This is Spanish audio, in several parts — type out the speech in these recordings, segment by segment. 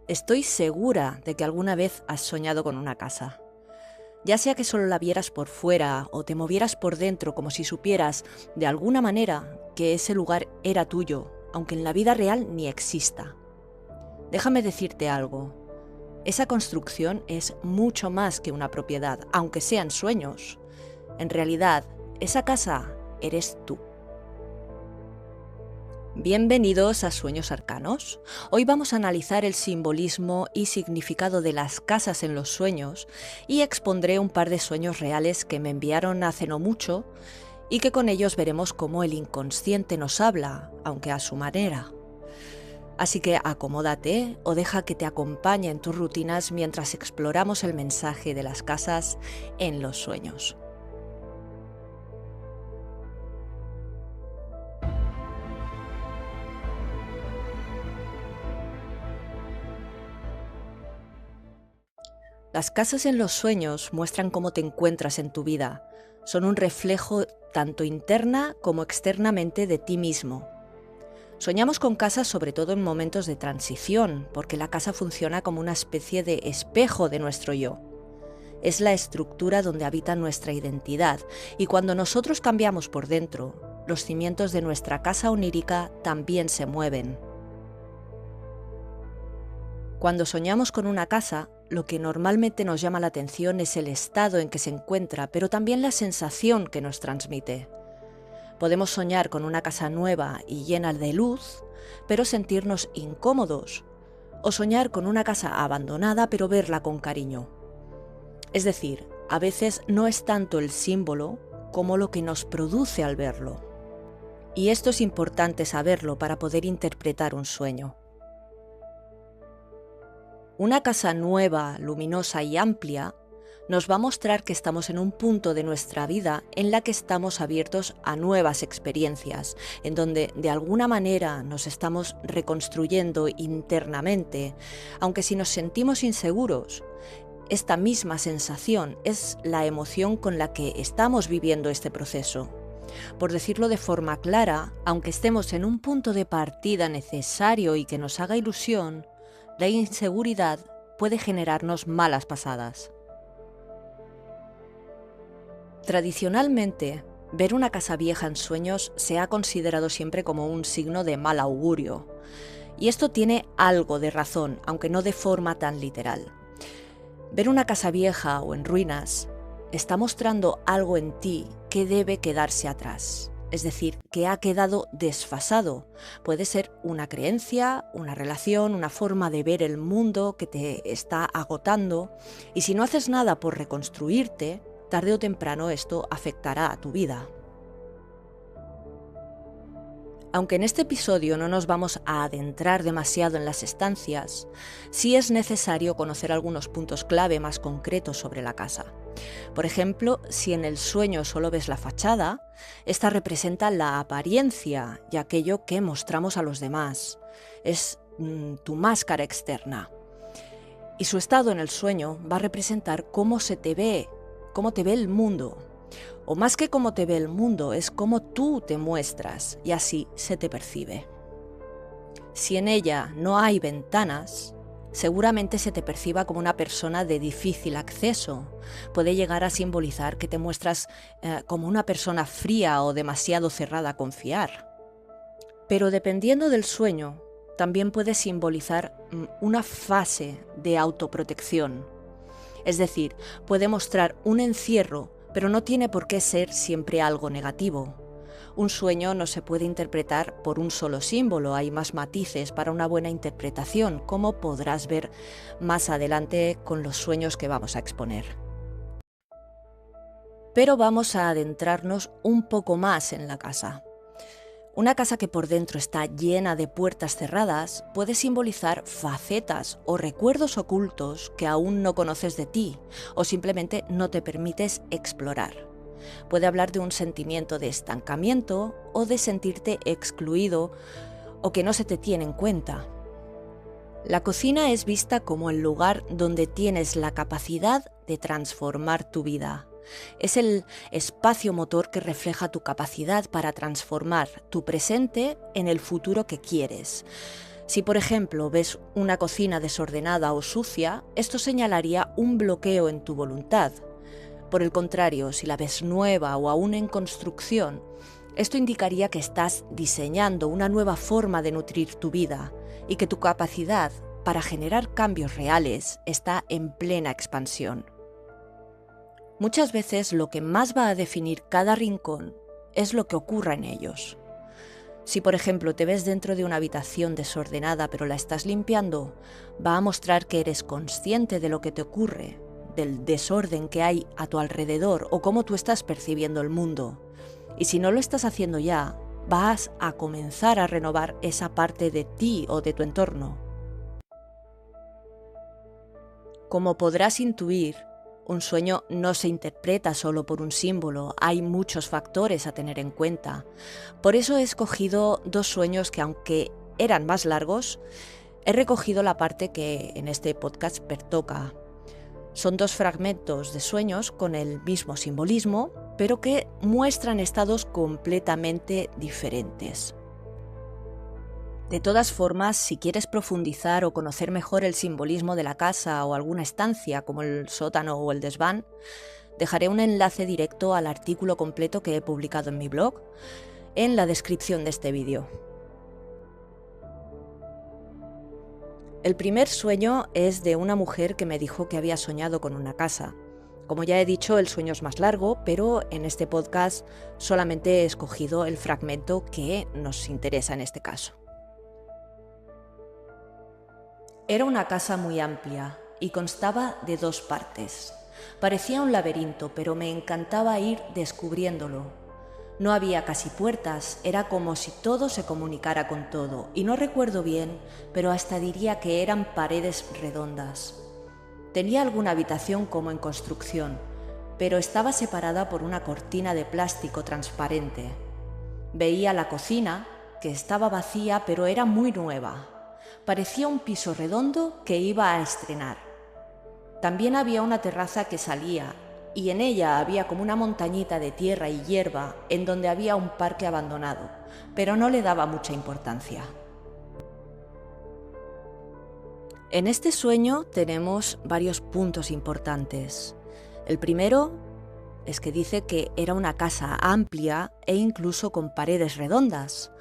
Estoy segura de que alguna vez has soñado con una casa. Ya sea que solo la vieras por fuera o te movieras por dentro como si supieras de alguna manera que ese lugar era tuyo, aunque en la vida real ni exista. Déjame decirte algo. Esa construcción es mucho más que una propiedad, aunque sean sueños. En realidad, esa casa eres tú. Bienvenidos a Sueños Arcanos. Hoy vamos a analizar el simbolismo y significado de las casas en los sueños y expondré un par de sueños reales que me enviaron hace no mucho y que con ellos veremos cómo el inconsciente nos habla, aunque a su manera. Así que acomódate o deja que te acompañe en tus rutinas mientras exploramos el mensaje de las casas en los sueños. Las casas en los sueños muestran cómo te encuentras en tu vida. Son un reflejo tanto interna como externamente de ti mismo. Soñamos con casas sobre todo en momentos de transición, porque la casa funciona como una especie de espejo de nuestro yo. Es la estructura donde habita nuestra identidad, y cuando nosotros cambiamos por dentro, los cimientos de nuestra casa onírica también se mueven. Cuando soñamos con una casa, lo que normalmente nos llama la atención es el estado en que se encuentra, pero también la sensación que nos transmite. Podemos soñar con una casa nueva y llena de luz, pero sentirnos incómodos, o soñar con una casa abandonada, pero verla con cariño. Es decir, a veces no es tanto el símbolo como lo que nos produce al verlo. Y esto es importante saberlo para poder interpretar un sueño. Una casa nueva, luminosa y amplia nos va a mostrar que estamos en un punto de nuestra vida en la que estamos abiertos a nuevas experiencias, en donde de alguna manera nos estamos reconstruyendo internamente, aunque si nos sentimos inseguros, esta misma sensación es la emoción con la que estamos viviendo este proceso. Por decirlo de forma clara, aunque estemos en un punto de partida necesario y que nos haga ilusión, la inseguridad puede generarnos malas pasadas. Tradicionalmente, ver una casa vieja en sueños se ha considerado siempre como un signo de mal augurio. Y esto tiene algo de razón, aunque no de forma tan literal. Ver una casa vieja o en ruinas está mostrando algo en ti que debe quedarse atrás. Es decir, que ha quedado desfasado. Puede ser una creencia, una relación, una forma de ver el mundo que te está agotando. Y si no haces nada por reconstruirte, tarde o temprano esto afectará a tu vida. Aunque en este episodio no nos vamos a adentrar demasiado en las estancias, sí es necesario conocer algunos puntos clave más concretos sobre la casa. Por ejemplo, si en el sueño solo ves la fachada, esta representa la apariencia y aquello que mostramos a los demás. Es tu máscara externa. Y su estado en el sueño va a representar cómo te ve el mundo. O más que cómo te ve el mundo, es cómo tú te muestras y así se te percibe. Si en ella no hay ventanas, seguramente se te perciba como una persona de difícil acceso. Puede llegar a simbolizar que te muestras como una persona fría o demasiado cerrada a confiar. Pero dependiendo del sueño, también puede simbolizar una fase de autoprotección. Es decir, puede mostrar un encierro, pero no tiene por qué ser siempre algo negativo. Un sueño no se puede interpretar por un solo símbolo, hay más matices para una buena interpretación, como podrás ver más adelante con los sueños que vamos a exponer. Pero vamos a adentrarnos un poco más en la casa. Una casa que por dentro está llena de puertas cerradas puede simbolizar facetas o recuerdos ocultos que aún no conoces de ti o simplemente no te permites explorar. Puede hablar de un sentimiento de estancamiento o de sentirte excluido o que no se te tiene en cuenta. La cocina es vista como el lugar donde tienes la capacidad de transformar tu vida. Es el espacio motor que refleja tu capacidad para transformar tu presente en el futuro que quieres. Si, por ejemplo, ves una cocina desordenada o sucia, esto señalaría un bloqueo en tu voluntad. Por el contrario, si la ves nueva o aún en construcción, esto indicaría que estás diseñando una nueva forma de nutrir tu vida y que tu capacidad para generar cambios reales está en plena expansión. Muchas veces lo que más va a definir cada rincón es lo que ocurra en ellos. Si, por ejemplo, te ves dentro de una habitación desordenada pero la estás limpiando, va a mostrar que eres consciente de lo que te ocurre, del desorden que hay a tu alrededor o cómo tú estás percibiendo el mundo. Y si no lo estás haciendo ya, vas a comenzar a renovar esa parte de ti o de tu entorno. Como podrás intuir, un sueño no se interpreta solo por un símbolo, hay muchos factores a tener en cuenta. Por eso he escogido 2 sueños que, aunque eran más largos, he recogido la parte que en este podcast pertoca. Son 2 fragmentos de sueños con el mismo simbolismo, pero que muestran estados completamente diferentes. De todas formas, si quieres profundizar o conocer mejor el simbolismo de la casa o alguna estancia, como el sótano o el desván, dejaré un enlace directo al artículo completo que he publicado en mi blog en la descripción de este vídeo. El primer sueño es de una mujer que me dijo que había soñado con una casa. Como ya he dicho, el sueño es más largo, pero en este podcast solamente he escogido el fragmento que nos interesa en este caso. Era una casa muy amplia y constaba de 2 partes. Parecía un laberinto, pero me encantaba ir descubriéndolo. No había casi puertas, era como si todo se comunicara con todo, y no recuerdo bien, pero hasta diría que eran paredes redondas. Tenía alguna habitación como en construcción, pero estaba separada por una cortina de plástico transparente. Veía la cocina, que estaba vacía, pero era muy nueva. Parecía un piso redondo que iba a estrenar. También había una terraza que salía, y en ella había como una montañita de tierra y hierba en donde había un parque abandonado, pero no le daba mucha importancia. En este sueño tenemos varios puntos importantes. El primero es que dice que era una casa amplia e incluso con paredes redondas.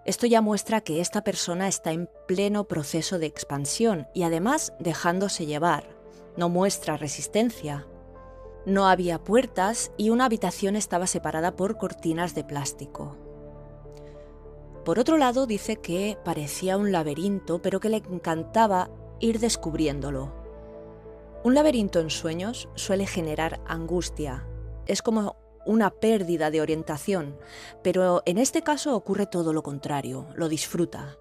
Esto ya muestra que esta persona está en pleno proceso de expansión y además dejándose llevar. No muestra resistencia. No había puertas y una habitación estaba separada por cortinas de plástico. Por otro lado, dice que parecía un laberinto, pero que le encantaba ir descubriéndolo. Un laberinto en sueños suele generar angustia. Es como una pérdida de orientación, pero en este caso ocurre todo lo contrario, lo disfruta.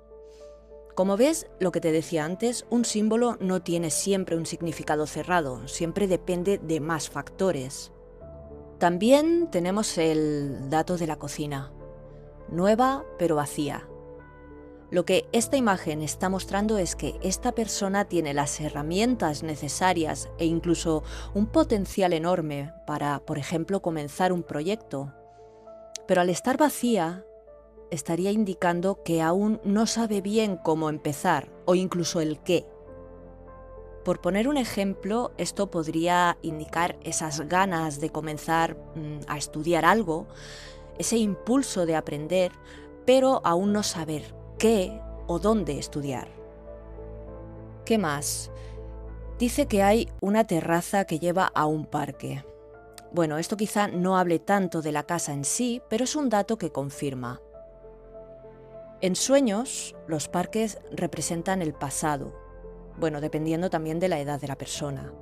Como ves, lo que te decía antes, un símbolo no tiene siempre un significado cerrado, siempre depende de más factores. También tenemos el dato de la cocina, nueva pero vacía. Lo que esta imagen está mostrando es que esta persona tiene las herramientas necesarias e incluso un potencial enorme para, por ejemplo, comenzar un proyecto. Pero al estar vacía, estaría indicando que aún no sabe bien cómo empezar o incluso el qué. Por poner un ejemplo, esto podría indicar esas ganas de comenzar a estudiar algo, ese impulso de aprender, pero aún no saber qué o dónde estudiar. ¿Qué más? Dice que hay una terraza que lleva a un parque. Bueno, esto quizá no hable tanto de la casa en sí, pero es un dato que confirma. En sueños, los parques representan el pasado, bueno, dependiendo también de la edad de la persona,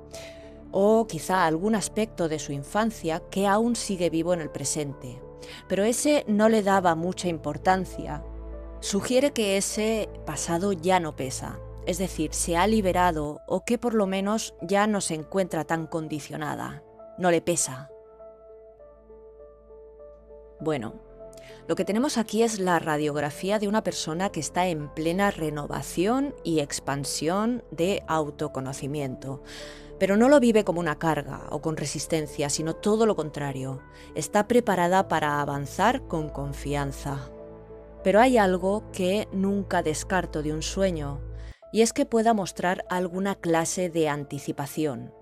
o quizá algún aspecto de su infancia que aún sigue vivo en el presente, pero ese no le daba mucha importancia. Sugiere que ese pasado ya no pesa, es decir, se ha liberado o que por lo menos ya no se encuentra tan condicionada, no le pesa. Bueno, lo que tenemos aquí es la radiografía de una persona que está en plena renovación y expansión de autoconocimiento, pero no lo vive como una carga o con resistencia, sino todo lo contrario, está preparada para avanzar con confianza. Pero hay algo que nunca descarto de un sueño, y es que pueda mostrar alguna clase de anticipación.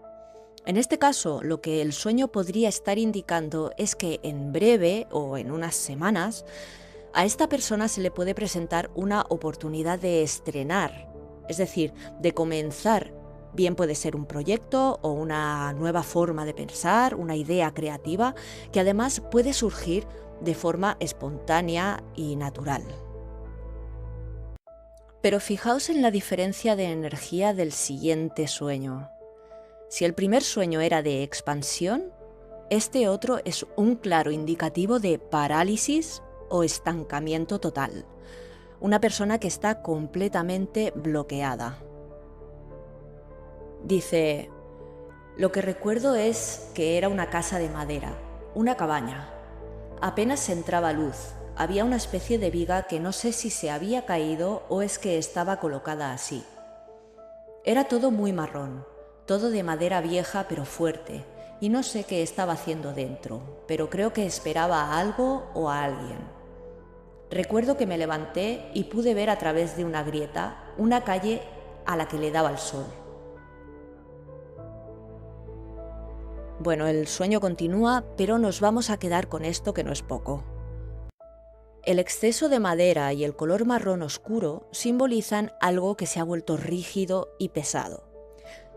En este caso, lo que el sueño podría estar indicando es que en breve o en unas semanas, a esta persona se le puede presentar una oportunidad de estrenar, es decir, de comenzar. Bien puede ser un proyecto o una nueva forma de pensar, una idea creativa, que además puede surgir de forma espontánea y natural. Pero fijaos en la diferencia de energía del siguiente sueño. Si el primer sueño era de expansión, este otro es un claro indicativo de parálisis o estancamiento total. Una persona que está completamente bloqueada. Dice: lo que recuerdo es que era una casa de madera, una cabaña. Apenas entraba luz, había una especie de viga que no sé si se había caído o es que estaba colocada así. Era todo muy marrón, todo de madera vieja pero fuerte, y no sé qué estaba haciendo dentro, pero creo que esperaba a algo o a alguien. Recuerdo que me levanté y pude ver a través de una grieta una calle a la que le daba el sol. Bueno, el sueño continúa, pero nos vamos a quedar con esto que no es poco. El exceso de madera y el color marrón oscuro simbolizan algo que se ha vuelto rígido y pesado.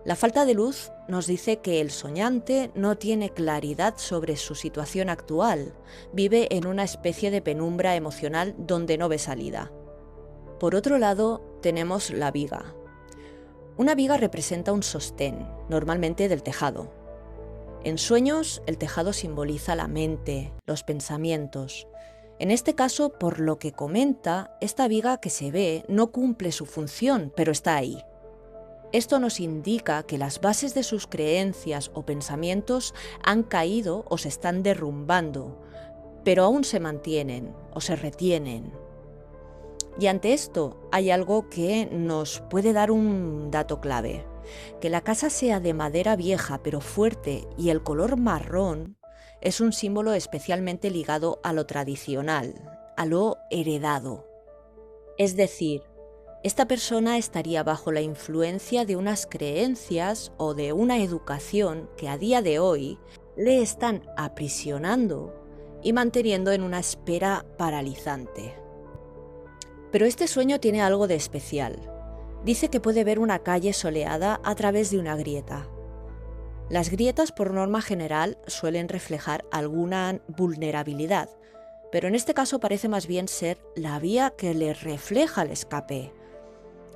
La falta de luz nos dice que el soñante no tiene claridad sobre su situación actual, vive en una especie de penumbra emocional donde no ve salida. Por otro lado, tenemos la viga. Una viga representa un sostén, normalmente del tejado. En sueños, el tejado simboliza la mente, los pensamientos. En este caso, por lo que comenta, esta viga que se ve no cumple su función, pero está ahí. Esto nos indica que las bases de sus creencias o pensamientos han caído o se están derrumbando, pero aún se mantienen o se retienen. Y ante esto hay algo que nos puede dar un dato clave. Que la casa sea de madera vieja pero fuerte y el color marrón es un símbolo especialmente ligado a lo tradicional, a lo heredado. Es decir, esta persona estaría bajo la influencia de unas creencias o de una educación que a día de hoy le están aprisionando y manteniendo en una espera paralizante. Pero este sueño tiene algo de especial. Dice que puede ver una calle soleada a través de una grieta. Las grietas, por norma general, suelen reflejar alguna vulnerabilidad, pero en este caso parece más bien ser la vía que le refleja el escape.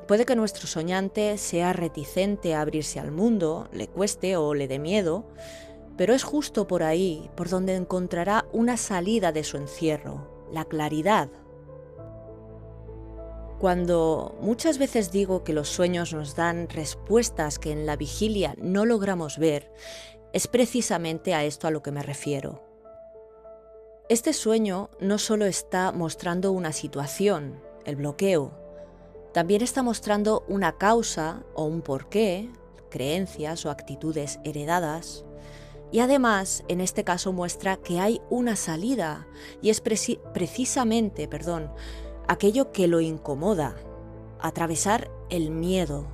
Puede que nuestro soñante sea reticente a abrirse al mundo, le cueste o le dé miedo, pero es justo por ahí por donde encontrará una salida de su encierro, la claridad. Cuando muchas veces digo que los sueños nos dan respuestas que en la vigilia no logramos ver, es precisamente a esto a lo que me refiero. Este sueño no solo está mostrando una situación, el bloqueo, también está mostrando una causa o un porqué, creencias o actitudes heredadas, y además en este caso muestra que hay una salida y es precisamente aquello que lo incomoda, atravesar el miedo.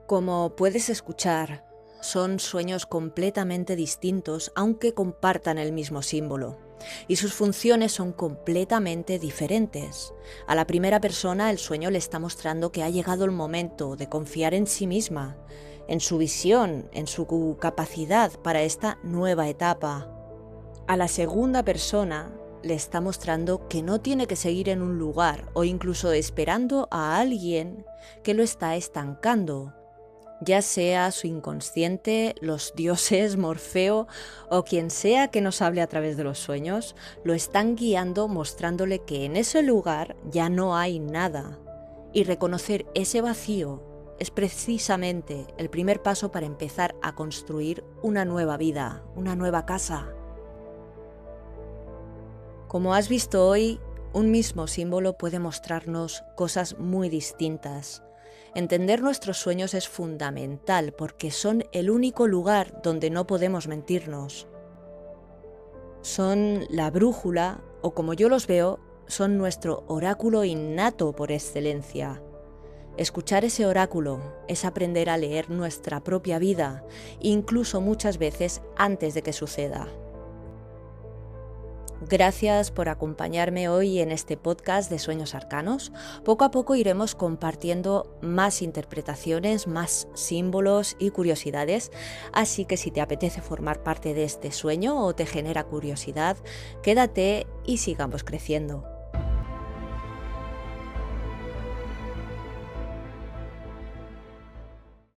Como puedes escuchar, son sueños completamente distintos, aunque compartan el mismo símbolo, y sus funciones son completamente diferentes. A la primera persona el sueño le está mostrando que ha llegado el momento de confiar en sí misma, en su visión, en su capacidad para esta nueva etapa. A la segunda persona le está mostrando que no tiene que seguir en un lugar o incluso esperando a alguien que lo está estancando, ya sea su inconsciente, los dioses, Morfeo o quien sea que nos hable a través de los sueños, lo están guiando mostrándole que en ese lugar ya no hay nada. Y reconocer ese vacío es precisamente el primer paso para empezar a construir una nueva vida, una nueva casa. Como has visto hoy, un mismo símbolo puede mostrarnos cosas muy distintas. Entender nuestros sueños es fundamental porque son el único lugar donde no podemos mentirnos. Son la brújula o como yo los veo, son nuestro oráculo innato por excelencia. Escuchar ese oráculo es aprender a leer nuestra propia vida, incluso muchas veces antes de que suceda. Gracias por acompañarme hoy en este podcast de Sueños Arcanos. Poco a poco iremos compartiendo más interpretaciones, más símbolos y curiosidades, así que si te apetece formar parte de este sueño o te genera curiosidad, quédate y sigamos creciendo.